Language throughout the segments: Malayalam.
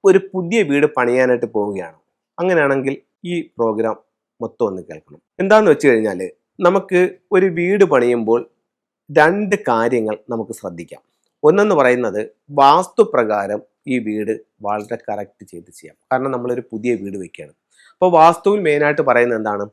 ഒരു പുതിയ വീട് പണിയാനായിട്ട് പോവുകയാണ്. അങ്ങനെയാണെങ്കിൽ ഈ പ്രോഗ്രാം മൊത്തം ഒന്ന് കേൾക്കണം. എന്താന്ന് വെച്ച് കഴിഞ്ഞാൽ നമുക്ക് ഒരു വീട് പണിയുമ്പോൾ 2 കാര്യങ്ങൾ നമുക്ക് ശ്രദ്ധിക്കാം. ഒന്നെന്ന് പറയുന്നത് വാസ്തുപ്രകാരം ഈ വീട് വളരെ കറക്റ്റ് ചെയ്ത് ചെയ്യാം. കാരണം നമ്മളൊരു പുതിയ വീട് വെക്കുകയാണ്. അപ്പോൾ വാസ്തുവിൽ മെയിനായിട്ട് പറയുന്നത് എന്താണ്?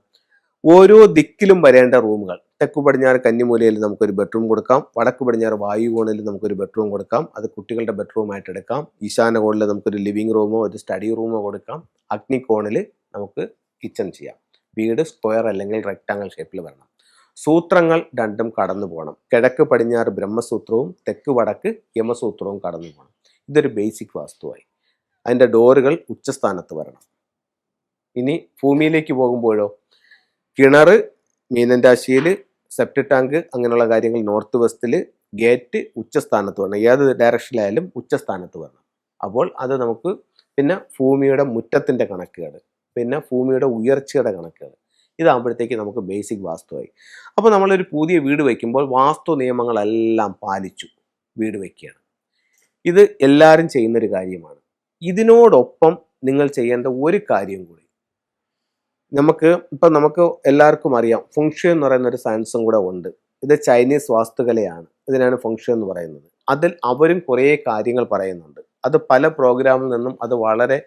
ഓരോ ദിക്കിലും വരേണ്ട റൂമുകൾ. തെക്ക് പടിഞ്ഞാറ് കന്നിമൂലയിൽ നമുക്കൊരു ബെഡ്റൂം കൊടുക്കാം. വടക്ക് പടിഞ്ഞാറ് വായുകോണിൽ നമുക്കൊരു ബെഡ്റൂം കൊടുക്കാം. അത് കുട്ടികളുടെ ബെഡ്റൂമായിട്ട് എടുക്കാം. ഈശാന കോണിൽ നമുക്കൊരു ലിവിംഗ് റൂമോ ഒരു സ്റ്റഡി റൂമോ കൊടുക്കാം. അഗ്നികോണിൽ നമുക്ക് കിച്ചൺ ചെയ്യാം. വീട് സ്ക്വയർ അല്ലെങ്കിൽ റെക്ടാങ്കിൾ ഷേപ്പിൽ വരണം. സൂത്രങ്ങൾ രണ്ടും കടന്നു പോകണം. കിഴക്ക് പടിഞ്ഞാറ് ബ്രഹ്മസൂത്രവും തെക്ക് വടക്ക് യമസൂത്രവും കടന്നു പോകണം. ഇതൊരു ബേസിക് വാസ്തുവായി. അതിൻ്റെ ഡോറുകൾ ഉച്ചസ്ഥാനത്ത് വരണം. ഇനി ഭൂമിയിലേക്ക് പോകുമ്പോഴോ, കിണർ മീനൻ രാശിയിൽ, സെപ്റ്റിക് ടാങ്ക് അങ്ങനെയുള്ള കാര്യങ്ങൾ നോർത്ത് വെസ്റ്റിൽ, ഗേറ്റ് ഉച്ചസ്ഥാനത്ത് വരണം. ഏത് ഡയറക്ഷനിലായാലും ഉച്ചസ്ഥാനത്ത് വരണം. അപ്പോൾ അത് നമുക്ക് പിന്നെ ഭൂമിയുടെ മുറ്റത്തിൻ്റെ കണക്കുകൾ, പിന്നെ ഭൂമിയുടെ ഉയർച്ചയുടെ കണക്കുകൾ, ഇതാകുമ്പോഴത്തേക്ക് നമുക്ക് ബേസിക് വാസ്തുവായി. അപ്പോൾ നമ്മളൊരു പുതിയ വീട് വയ്ക്കുമ്പോൾ വാസ്തു നിയമങ്ങളെല്ലാം പാലിച്ചു വീട് വയ്ക്കുകയാണ്. ഇത് എല്ലാവരും ചെയ്യുന്നൊരു കാര്യമാണ്. ഇതിനോടൊപ്പം നിങ്ങൾ ചെയ്യേണ്ട ഒരു കാര്യം കൂടി, നമുക്ക് എല്ലാവർക്കും അറിയാം, ഫെങ്ഷുയി എന്ന് പറയുന്ന ഒരു സയൻസും കൂടെ ഉണ്ട്. ഇത് ചൈനീസ് വാസ്തുകലയാണ്. ഇതിനാണ് ഫെങ്ഷുയി എന്ന് പറയുന്നത്. അതിൽ അവരും കുറേ കാര്യങ്ങൾ പറയുന്നുണ്ട്. അത് പല പ്രോഗ്രാമിൽ നിന്നും അത് വളരെ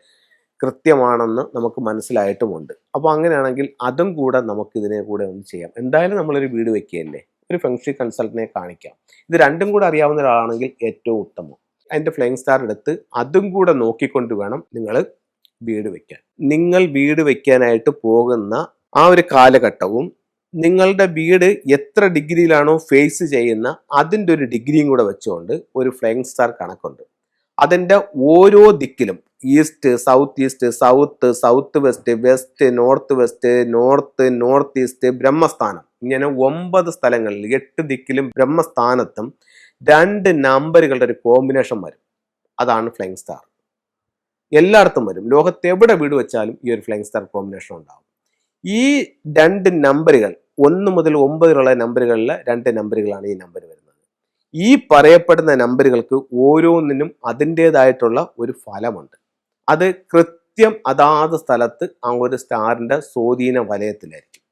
കൃത്യമാണെന്ന് നമുക്ക് മനസ്സിലായിട്ടുമുണ്ട്. അപ്പോൾ അങ്ങനെയാണെങ്കിൽ അതും കൂടെ നമുക്ക് ഇതിനെ കൂടെ ഒന്ന് ചെയ്യാം. എന്തായാലും നമ്മളൊരു വീട് വെക്കുകയല്ലേ, ഒരു ഫെങ്ഷുയി കൺസൾട്ടനെ കാണിക്കാം. ഇത് രണ്ടും കൂടെ അറിയാവുന്ന ഒരാളാണെങ്കിൽ ഏറ്റവും ഉത്തമം. അതിൻ്റെ ഫ്ലൈയിങ് സ്റ്റാർ എടുത്ത് അതും കൂടെ നോക്കിക്കൊണ്ട് വേണം നിങ്ങൾ വീട് വെക്കാൻ. നിങ്ങൾ വീട് വെക്കാനായിട്ട് പോകുന്ന ആ ഒരു കാലഘട്ടവും നിങ്ങളുടെ വീട് എത്ര ഡിഗ്രിയിലാണോ ഫേസ് ചെയ്യുന്ന അതിൻ്റെ ഒരു ഡിഗ്രിയും കൂടെ വെച്ചുകൊണ്ട് ഒരു ഫ്ലൈയിങ് സ്റ്റാർ കണക്കുണ്ട്. അതിൻ്റെ ഓരോ ദിക്കിലും east, south east, south west, west, north east, ബ്രഹ്മസ്ഥാനം, ഇങ്ങനെ 9 സ്ഥലങ്ങളിൽ 8 ദിക്കിലും ബ്രഹ്മസ്ഥാനത്തും 2 നമ്പറുകളുടെ ഒരു കോമ്പിനേഷൻ വരും. അതാണ് ഫ്ലൈയിങ് സ്റ്റാർ. എല്ലായിടത്തും വരും. ലോകത്ത് എവിടെ വീട് വെച്ചാലും ഈ ഒരു ഫ്ലൈയിങ് സ്റ്റാർ കോമ്പിനേഷൻ ഉണ്ടാകും. ഈ 2 നമ്പറുകൾ 1 മുതൽ 9 വരെയുള്ള നമ്പറുകളിലെ 2 നമ്പറുകളാണ് ഈ നമ്പർ വരുന്നത്. ഈ പറയപ്പെടുന്ന നമ്പറുകൾക്ക് ഓരോന്നിനും അതിൻ്റെതായിട്ടുള്ള ഒരു ഫലമുണ്ട്. അത് കൃത്യം അതാത് സ്ഥലത്ത് ആ ഒരു സ്റ്റാറിന്റെ സ്വാധീന വലയത്തിലായിരിക്കും.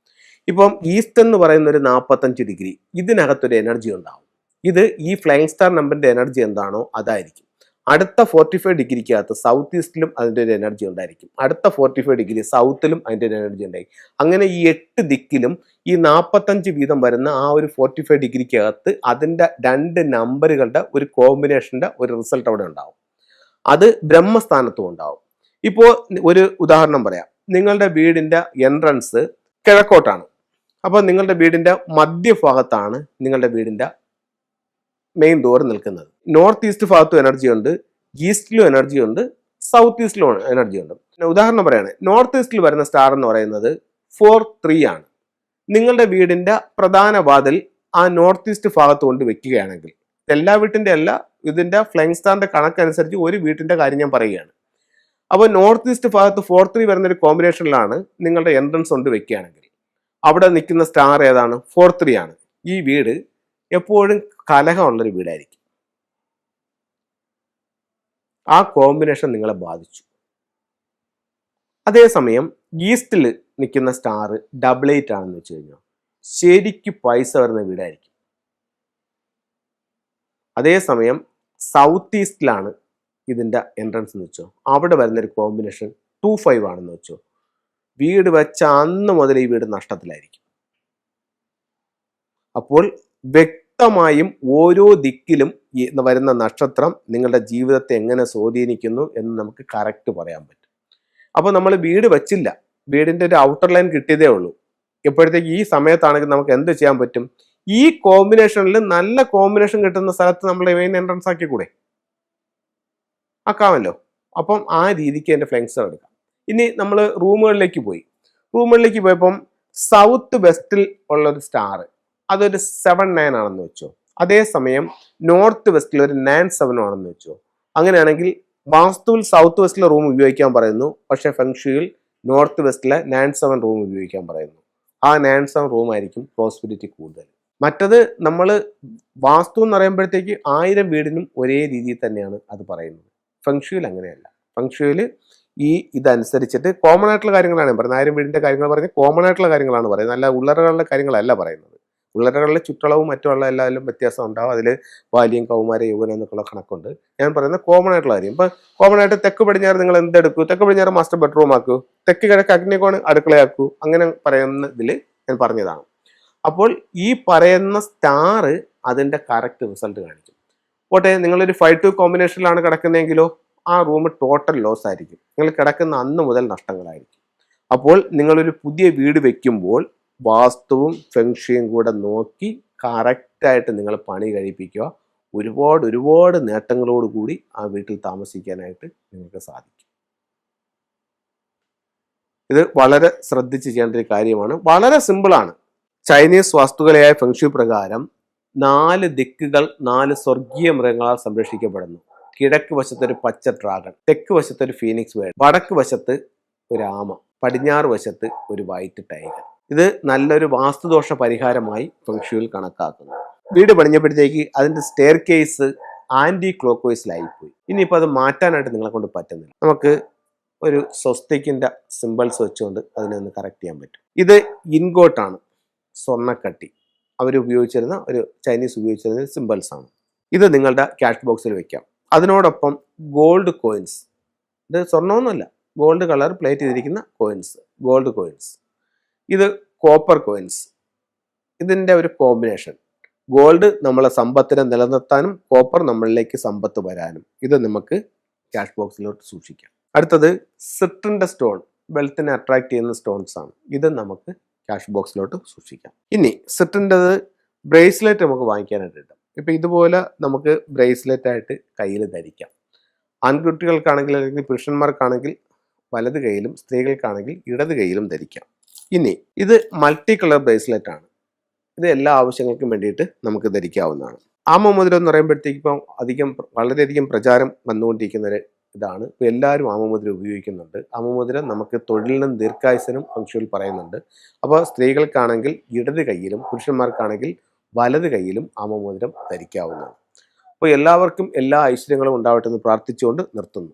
ഇപ്പം ഈസ്റ്റ് എന്ന് പറയുന്ന ഒരു 45 ഡിഗ്രി, ഇതിനകത്തൊരു എനർജി ഉണ്ടാവും. ഇത് ഈ ഫ്ലൈയിങ് സ്റ്റാർ നമ്പറിന്റെ എനർജി എന്താണോ അതായിരിക്കും. അടുത്ത 45 ഡിഗ്രിക്കകത്ത് സൗത്ത് ഈസ്റ്റിലും അതിൻ്റെ ഒരു എനർജി ഉണ്ടായിരിക്കും. അടുത്ത 45 ഡിഗ്രി സൗത്തിലും അതിൻ്റെ ഒരു എനർജി ഉണ്ടായിരിക്കും. അങ്ങനെ ഈ 8 ദിക്കിലും ഈ 45 വീതം വരുന്ന ആ ഒരു 45 ഡിഗ്രിക്കകത്ത് അതിൻ്റെ 2 നമ്പറുകളുടെ ഒരു കോമ്പിനേഷൻ്റെ ഒരു റിസൾട്ട് അവിടെ ഉണ്ടാവും. അത് ബ്രഹ്മസ്ഥാനത്തും ഉണ്ടാവും. ഇപ്പോൾ ഒരു ഉദാഹരണം പറയാം. നിങ്ങളുടെ വീടിൻ്റെ എൻട്രൻസ് കിഴക്കോട്ടാണ്. അപ്പോൾ നിങ്ങളുടെ വീടിൻ്റെ മധ്യഭാഗത്താണ് നിങ്ങളുടെ വീടിൻ്റെ മെയിൻ ഡോർ നിൽക്കുന്നത്. നോർത്ത് ഈസ്റ്റ് ഭാഗത്തും എനർജി ഉണ്ട്, ഈസ്റ്റിലും എനർജി ഉണ്ട്, സൗത്ത് ഈസ്റ്റിലും എനർജി ഉണ്ട്. ഉദാഹരണം പറയാണ്, നോർത്ത് ഈസ്റ്റിൽ വരുന്ന സ്റ്റാർ എന്ന് പറയുന്നത് 4-3 ആണ്. നിങ്ങളുടെ വീടിന്റെ പ്രധാന വാതിൽ ആ നോർത്ത് ഈസ്റ്റ് ഭാഗത്ത് കൊണ്ട് വെക്കുകയാണെങ്കിൽ, എല്ലാ വീട്ടിന്റെ അല്ല, ഇതിന്റെ ഫ്ലൈയിങ് സ്റ്റാറിന്റെ കണക്കനുസരിച്ച് ഒരു വീട്ടിന്റെ കാര്യം ഞാൻ പറയുകയാണ്. അപ്പോൾ നോർത്ത് ഈസ്റ്റ് ഭാഗത്ത് 4-3 വരുന്ന ഒരു കോമ്പിനേഷനിലാണ് നിങ്ങളുടെ എൻട്രൻസ് കൊണ്ട് വെക്കുകയാണെങ്കിൽ അവിടെ നിൽക്കുന്ന സ്റ്റാർ ഏതാണ്? 4-3 ആണ്. ഈ വീട് എപ്പോഴും കലഹമുള്ളൊരു വീടായിരിക്കും. ആ കോമ്പിനേഷൻ നിങ്ങളെ ബാധിച്ചു. അതേസമയം ഈസ്റ്റിൽ നിൽക്കുന്ന സ്റ്റാർ 88 ആണെന്ന് വെച്ച് കഴിഞ്ഞാൽ ശരിക്ക് പൈസ വരുന്ന വീടായിരിക്കും. അതേസമയം സൗത്ത് ഈസ്റ്റിലാണ് ഇതിൻ്റെ എൻട്രൻസ് എന്ന് വെച്ചോ, അവിടെ വരുന്നൊരു കോമ്പിനേഷൻ 25 ആണെന്ന് വെച്ചോ, വീട് വെച്ച അന്ന് മുതൽ ഈ വീട് നഷ്ടത്തിലായിരിക്കും. അപ്പോൾ വ്യക്തമായും ഓരോ ദിക്കിലും വരുന്ന നക്ഷത്രം നിങ്ങളുടെ ജീവിതത്തെ എങ്ങനെ സ്വാധീനിക്കുന്നു എന്ന് നമുക്ക് കറക്റ്റ് പറയാൻ പറ്റും. അപ്പോൾ നമ്മൾ വീട് വെച്ചില്ല, വീടിൻ്റെ ഒരു ഔട്ടർ ലൈൻ കിട്ടിയതേ ഉള്ളൂ. ഇപ്പോഴത്തേക്ക് ഈ സമയത്താണെങ്കിൽ നമുക്ക് എന്ത് ചെയ്യാൻ പറ്റും? ഈ കോമ്പിനേഷനിൽ നല്ല കോമ്പിനേഷൻ കിട്ടുന്ന സ്ഥലത്ത് നമ്മൾ മെയിൻ എൻട്രൻസ് ആക്കി കൂടെ ആക്കാമല്ലോ. അപ്പം ആ രീതിക്ക് എൻ്റെ ഫ്ലൈയിങ് സ്റ്റാർ എടുക്കാം. ഇനി നമ്മൾ റൂമുകളിലേക്ക് പോയപ്പം സൗത്ത് വെസ്റ്റിൽ ഉള്ളൊരു സ്റ്റാർ അതൊരു 7-9 ആണെന്ന് വെച്ചോ. അതേസമയം നോർത്ത് വെസ്റ്റിൽ ഒരു 9-7 ആണെന്ന് വെച്ചോ. അങ്ങനെയാണെങ്കിൽ വാസ്തുവിൽ സൗത്ത് വെസ്റ്റിലെ റൂം ഉപയോഗിക്കാൻ പറയുന്നു, പക്ഷേ ഫെങ്ഷുയിൽ നോർത്ത് വെസ്റ്റിലെ 9-7 റൂം ഉപയോഗിക്കാൻ പറയുന്നു. ആ 9-7 റൂം ആയിരിക്കും പ്രോസ്പെരിറ്റി കൂടുതൽ. മറ്റത് നമ്മൾ വാസ്തു എന്ന് പറയുമ്പോഴത്തേക്ക് 1000 വീടിനും ഒരേ രീതിയിൽ തന്നെയാണ് അത് പറയുന്നത്. ഫെങ്ഷുയിൽ അങ്ങനെയല്ല. ഫംഗ്ഷനിൽ ഈ ഇതനുസരിച്ചിട്ട് കോമൺ ആയിട്ടുള്ള കാര്യങ്ങളാണ് ഞാൻ പറയുന്നത്. 1000 വീടിന്റെ കാര്യങ്ങൾ പറഞ്ഞ് കോമൺ ആയിട്ടുള്ള കാര്യങ്ങളാണ് പറയുന്നത്, അല്ല ഉള്ളറകളുടെ കാര്യങ്ങളല്ല പറയുന്നത്. ഉള്ളറകളിലെ ചുറ്റളവും മറ്റുള്ള എല്ലാവരും വ്യത്യാസം ഉണ്ടാവും. അതിൽ ബാല്യം, കൗമാര, യൗവനം എന്നൊക്കെയുള്ള കണക്കുണ്ട്. ഞാൻ പറയുന്നത് കോമൺ ആയിട്ടുള്ള കാര്യം. ഇപ്പൊ കോമൺ ആയിട്ട് തെക്ക് പടിഞ്ഞാറ് നിങ്ങൾ എന്തെടുക്കൂ? തെക്ക് പടിഞ്ഞാറ് മാസ്റ്റർ ബെഡ്റൂം ആക്കൂ, തെക്ക് കിഴക്ക് അഗ്നികോൺ അടുക്കളയാക്കൂ, അങ്ങനെ പറയുന്നതിൽ ഞാൻ പറഞ്ഞതാണ്. അപ്പോൾ ഈ പറയുന്ന സ്റ്റാർ അതിന്റെ കറക്റ്റ് റിസൾട്ട് കാണിക്കും. പോട്ടെ, നിങ്ങളൊരു 5-2 കോമ്പിനേഷനിലാണ് കിടക്കുന്നതെങ്കിലോ ആ റൂം ടോട്ടൽ ലോസ് ആയിരിക്കും. നിങ്ങൾ കിടക്കുന്ന അന്ന് മുതൽ നഷ്ടങ്ങളായിരിക്കും. അപ്പോൾ നിങ്ങളൊരു പുതിയ വീട് വെക്കുമ്പോൾ വാസ്തുവും ഫെങ്ഷിയും കൂടെ നോക്കി കറക്റ്റായിട്ട് നിങ്ങൾ പണി കഴിപ്പിക്കുക. ഒരുപാട് നേട്ടങ്ങളോട് കൂടി ആ വീട്ടിൽ താമസിക്കാനായിട്ട് നിങ്ങൾക്ക് സാധിക്കും. ഇത് വളരെ ശ്രദ്ധിച്ച് ചെയ്യേണ്ട ഒരു കാര്യമാണ്. വളരെ സിമ്പിളാണ്. ചൈനീസ് വാസ്തുകലയായ ഫെങ്ഷു പ്രകാരം 4 ദിക്കുകൾ 4 സ്വർഗീയ മൃഗങ്ങളാൽ സംരക്ഷിക്കപ്പെടുന്നു. കിഴക്ക് വശത്ത് ഒരു പച്ച ഡ്രാഗൺ, തെക്ക് വശത്ത് ഒരു ഫീനിക്സ് ബേർഡ്, വടക്ക് വശത്ത് ഒരു ആമ, പടിഞ്ഞാറ് വശത്ത് ഒരു വൈറ്റ് ടൈഗർ. ഇത് നല്ലൊരു വാസ്തുദോഷ പരിഹാരമായി ഫെങ്ഷുവിൽ കണക്കാക്കുന്നു. വീട് പണിഞ്ഞപ്പോഴത്തേക്ക് അതിന്റെ സ്റ്റെയർ കേസ് ആന്റി ക്ലോക്ക് വൈസിലായിപ്പോയി. ഇനിയിപ്പോൾ അത് മാറ്റാനായിട്ട് നിങ്ങളെ കൊണ്ട് പറ്റുന്നില്ല. നമുക്ക് ഒരു സ്വസ്തിക്കിന്റെ സിമ്പിൾസ് വെച്ചുകൊണ്ട് അതിനെ ഒന്ന് കറക്റ്റ് ചെയ്യാൻ പറ്റും. ഇത് ഇൻഗോട്ടാണ്, സ്വർണ്ണക്കട്ടി. അവരുപയോഗിച്ചിരുന്ന ഒരു ചൈനീസ് ഉപയോഗിച്ചിരുന്ന സിമ്പിൾസ് ആണ്. ഇത് നിങ്ങളുടെ ക്യാഷ് ബോക്സിൽ വെക്കാം. അതിനോടൊപ്പം ഗോൾഡ് കോയിൻസ്, ഇത് സ്വർണ്ണമൊന്നുമല്ല, ഗോൾഡ് കളർ പ്ലേറ്റ് ചെയ്തിരിക്കുന്ന കോയിൻസ്, ഗോൾഡ് കോയിൻസ്. ഇത് കോപ്പർ കോയിൻസ്. ഇതിൻ്റെ ഒരു കോമ്പിനേഷൻ. ഗോൾഡ് നമ്മളെ സമ്പത്തിനെ നിലനിർത്താനും കോപ്പർ നമ്മളിലേക്ക് സമ്പത്ത് വരാനും. ഇത് നമുക്ക് ക്യാഷ് ബോക്സിലോട്ട് സൂക്ഷിക്കാം. അടുത്തത് സിട്രിൻ്റെ സ്റ്റോൺ, വെൽത്തിനെ അട്രാക്ട് ചെയ്യുന്ന സ്റ്റോൺസ് ആണ്. ഇത് നമുക്ക് ക്യാഷ് ബോക്സിലോട്ട് സൂക്ഷിക്കാം. ഇനി സിട്രിൻ്റെത് ബ്രേസ്ലെറ്റ് നമുക്ക് വാങ്ങിക്കാനായിട്ട് കിട്ടും. ഇപ്പം ഇതുപോലെ നമുക്ക് ബ്രേസ്ലെറ്റ് ആയിട്ട് കയ്യിൽ ധരിക്കാം. ആൺകുട്ടികൾക്കാണെങ്കിൽ അല്ലെങ്കിൽ പുരുഷന്മാർക്കാണെങ്കിൽ വലത് കൈയിലും, സ്ത്രീകൾക്കാണെങ്കിൽ ഇടത് കൈയിലും ധരിക്കാം. ഇനി ഇത് മൾട്ടി കളർ ബ്രേസ്ലെറ്റ് ആണ്. ഇത് എല്ലാ ആവശ്യങ്ങൾക്കും വേണ്ടിയിട്ട് നമുക്ക് ധരിക്കാവുന്നതാണ്. ആമമുദ്ര എന്ന് പറയുമ്പോഴത്തേക്ക് ഇപ്പം വളരെയധികം പ്രചാരം വന്നുകൊണ്ടിരിക്കുന്ന ഒരു ഇതാണ്. ഇപ്പോൾ എല്ലാവരും ആമമുദ്ര ഉപയോഗിക്കുന്നുണ്ട്. ആമമുദ്ര നമുക്ക് തൊഴിലിനും ദീർഘായുസിനും ഫംഗ്ഷനിൽ പറയുന്നുണ്ട്. അപ്പോൾ സ്ത്രീകൾക്കാണെങ്കിൽ ഇടത് കൈയിലും പുരുഷന്മാർക്കാണെങ്കിൽ വലത് കൈയിലും ആമമോതിരം ധരിക്കാവുന്നതാണ്. അപ്പോൾ എല്ലാവർക്കും എല്ലാ ഐശ്വര്യങ്ങളും ഉണ്ടാവട്ടെ എന്ന് പ്രാർത്ഥിച്ചുകൊണ്ട് നിർത്തുന്നു.